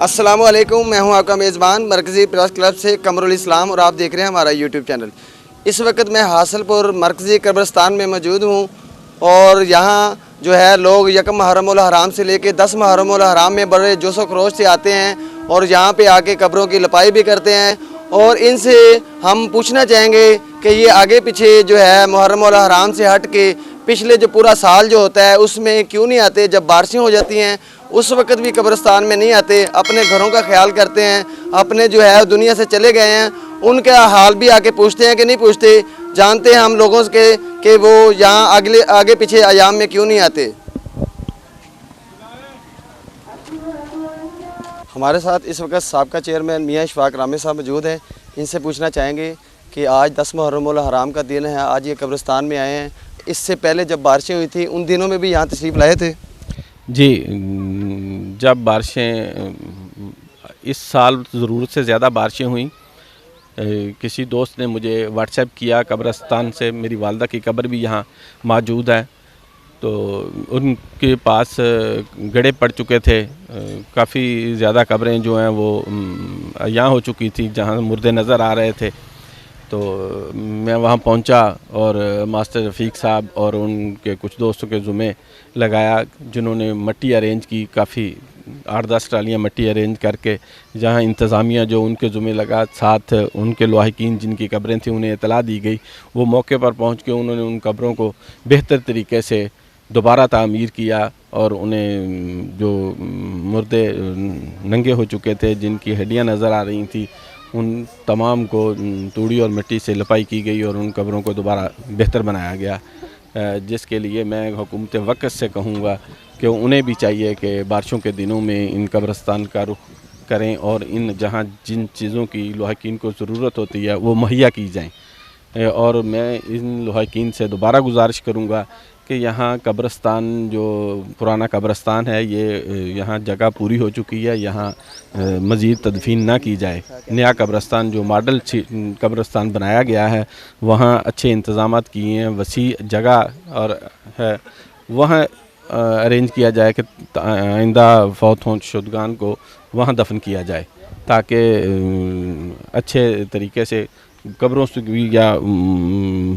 अस्सलामुअलैकुम, मैं हूं आपका मेज़बान मरकज़ी प्रेस क्लब से कमरुल इस्लाम और आप देख रहे हैं हमारा यूट्यूब चैनल। इस वक्त मैं हासिलपुर मरकज़ी कब्रिस्तान में मौजूद हूं और यहां जो है लोग यकम मुहर्रमुल हराम से लेके 10 मुहर्रमुल हराम में बड़े जोशो खरोश से आते हैं और यहां पे आके कब्रों की लपाई भी करते हैं। और इनसे हम पूछना चाहेंगे कि ये आगे पीछे जो है मुहर्रमुल हराम से हट के पिछले जो पूरा साल जो होता है उसमें क्यों नहीं आते, जब बारिशें हो जाती हैं उस वक्त भी कब्रिस्तान में नहीं आते, अपने घरों का ख्याल करते हैं, अपने जो है दुनिया से चले गए हैं उनका हाल भी आके पूछते हैं कि नहीं पूछते। जानते हैं हम लोगों के कि वो यहाँ आगे पीछे अयाम में क्यों नहीं आते। हमारे साथ इस वक्त साबका चेयरमैन मियाँ इशफाक रामी साहब मौजूद हैं। इनसे पूछना चाहेंगे कि आज 10 मुहर्रमुल हराम का दिन है, आज ये कब्रिस्तान में आए हैं। इससे पहले जब बारिशें हुई थी उन दिनों में भी यहाँ तशरीफ़ लाए थे? जी, जब बारिशें इस साल ज़रूरत से ज़्यादा बारिशें हुई, किसी दोस्त ने मुझे व्हाट्सएप किया कब्रिस्तान से, मेरी वालदा की कब्र भी यहाँ मौजूद है, तो उनके पास गड्ढे पड़ चुके थे। काफ़ी ज़्यादा कब्रें जो हैं वो यहाँ हो चुकी थी जहाँ मुर्दे नज़र आ रहे थे। तो मैं वहाँ पहुँचा और मास्टर रफ़ीक साहब और उनके कुछ दोस्तों के ज़ुम्मे लगाया, जिन्होंने मट्टी अरेंज की, काफ़ी 8-10 ट्रालियाँ मट्टी अरेंज करके, जहाँ इंतज़ामिया जो उनके ज़ुम्मे लगा, साथ उनके लाहिकीन जिनकी कब्रें थी उन्हें इतला दी गई। वो मौके पर पहुँच के उन्होंने उन कब्रों को बेहतर तरीके से दोबारा तामीर किया और उन्हें जो मुर्दे नंगे हो चुके थे, जिनकी हड्डियाँ नज़र आ रही थी, उन तमाम को तूड़ी और मिट्टी से लपाई की गई और उन कब्रों को दोबारा बेहतर बनाया गया। जिसके लिए मैं हुकूमत वक्त से कहूँगा कि उन्हें भी चाहिए कि बारिशों के दिनों में इन कब्रिस्तान का रुख करें और इन जहाँ जिन चीज़ों की लाहिकीन को ज़रूरत होती है वो मुहैया की जाएँ। और मैं इन लाहिकीन से दोबारा गुजारिश करूँगा कि यहाँ कब्रिस्तान जो पुराना कब्रिस्तान है, ये यहाँ जगह पूरी हो चुकी है, यहाँ मज़ीद तदफीन ना की जाए। नया कब्रिस्तान जो मॉडल कब्रिस्तान बनाया गया है वहाँ अच्छे इंतज़ामात किए हैं, वसी जगह और है, वहाँ अरेंज किया जाए कि आइंदा फौत होने शुदगान को वहाँ दफन किया जाए, ताकि अच्छे तरीके से कब्रों से भी या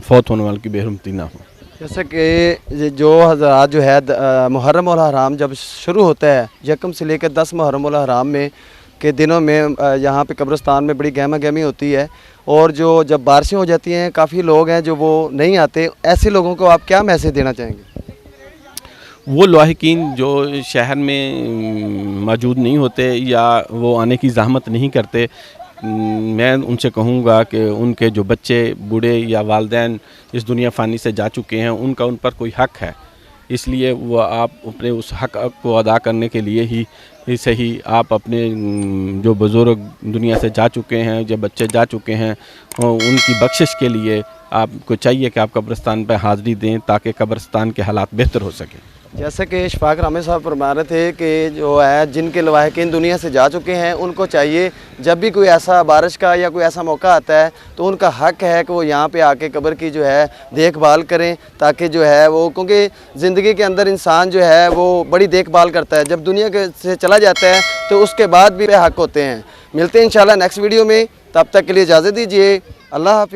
फौत होने वाले की बेरहमती ना हो। जैसे कि जो हज़रात जो है मुहर्रमुल हराम जब शुरू होता है यकम से लेकर 10 मुहर्रमुल हराम में के दिनों में यहाँ पे कब्रिस्तान में बड़ी गहमा गहमी होती है और जो जब बारिशें हो जाती हैं काफ़ी लोग हैं जो वो नहीं आते। ऐसे लोगों को आप क्या मैसेज देना चाहेंगे? वो लाहिकीन जो शहर में मौजूद नहीं होते या वो आने की ज़हमत नहीं करते, मैं उनसे कहूँगा कि उनके जो बच्चे बूढ़े या वालिदैन इस दुनिया फ़ानी से जा चुके हैं, उनका उन पर कोई हक़ है, इसलिए वो आप अपने उस हक़ को अदा करने के लिए ही सही आप अपने जो बुज़ुर्ग दुनिया से जा चुके हैं, जो बच्चे जा चुके हैं, उनकी बख्शिश के लिए आपको चाहिए कि आप कब्रिस्तान पर हाज़िरी दें ताकि कब्रिस्तान के हालात बेहतर हो सकें। जैसे कि इशफाक रामी साहब फरमा रहे थे कि जो है जिनके लवाहिकीन दुनिया से जा चुके हैं उनको चाहिए जब भी कोई ऐसा बारिश का या कोई ऐसा मौका आता है तो उनका हक़ है कि वो यहाँ पे आके कब्र की जो है देखभाल करें, ताकि जो है वो, क्योंकि ज़िंदगी के अंदर इंसान जो है वो बड़ी देखभाल करता है, जब दुनिया के से चला जाता है तो उसके बाद भी हक़ होते हैं। मिलते हैं इंशाल्लाह नेक्स्ट वीडियो में, तब तक के लिए इजाज़त दीजिए। अल्लाह हाफ़िज़।